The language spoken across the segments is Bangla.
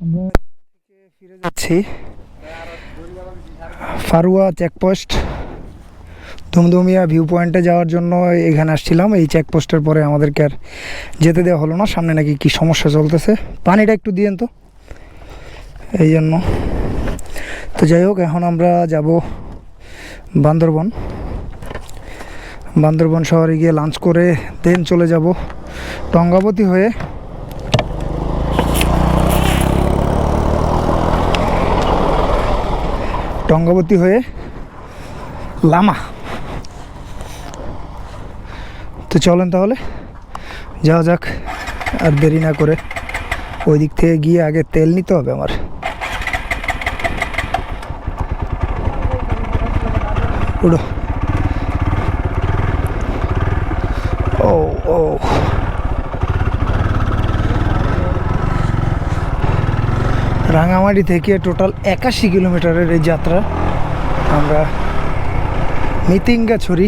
আমরা ফিরে যাচ্ছি ফারুয়া চেকপোস্ট। ধুমধুমিয়া ভিউ পয়েন্টে যাওয়ার জন্য এখানে আসছিলাম। এই চেকপোস্টের পরে আমাদেরকে আর যেতে দেওয়া হলো না, সামনে নাকি কি সমস্যা চলতেছে। পানিটা একটু দিয়েন তো, এই জন্য। তো যাই হোক, এখন আমরা যাব বান্দরবন। বান্দরবন শহরে গিয়ে লাঞ্চ করে দেন চলে যাব টঙ্গাবতী হয়ে লামা। তো চলেন তাহলে যাওয়া যাক, আর দেরি না করে। ওই দিক থেকে গিয়ে আগে তেল নিতে হবে আমার। উড়ো। ও ও রাঙামাটি থেকে টোটাল 81 কিলোমিটারের এই যাত্রা। আমরা মিতিঙ্গাছড়ি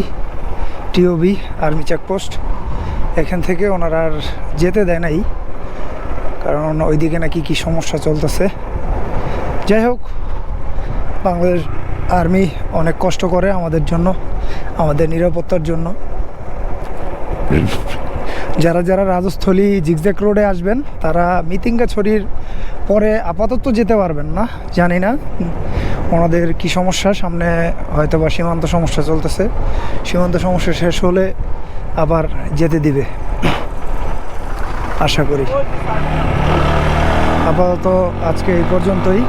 টিওবি আর্মি চেকপোস্ট, এখান থেকে ওনারা আর যেতে দেয় নাই, কারণ ওইদিকে নাকি কি সমস্যা চলতেছে। যাই হোক, বাংলাদেশ আর্মি অনেক কষ্ট করে আমাদের জন্য, আমাদের নিরাপত্তার জন্য। যারা যারা রাজস্থলী জিগজ্যাগ রোডে আসবেন তারা মিতিঙ্গাছড়ির পরে আপাতত যেতে পারবেন না, জানি না ওনাদের কি সমস্যা। সামনে হয়তো বা সীমান্ত সমস্যা চলতেছে, সীমান্ত সমস্যা শেষ হলে আবার যেতে দিবে আশা করি। আপাতত আজকে এই পর্যন্তই।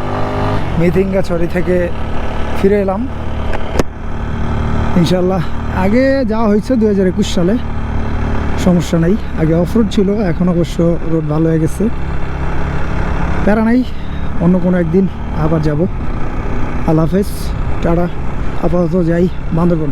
মিতিঙ্গাছড়ি থেকে ফিরে এলাম ইনশাল্লাহ। আগে যাওয়া হয়েছে 2021 সালে, সমস্যা নাই। আগে অফ রোড ছিল, এখন অবশ্য রোড ভালো হয়ে গেছে, প্যারা নাই। অন্য কোনো একদিন আবার যাব। আল্লাহ হাফেজ, টাটা। আপাতত যাই বান্দরবন।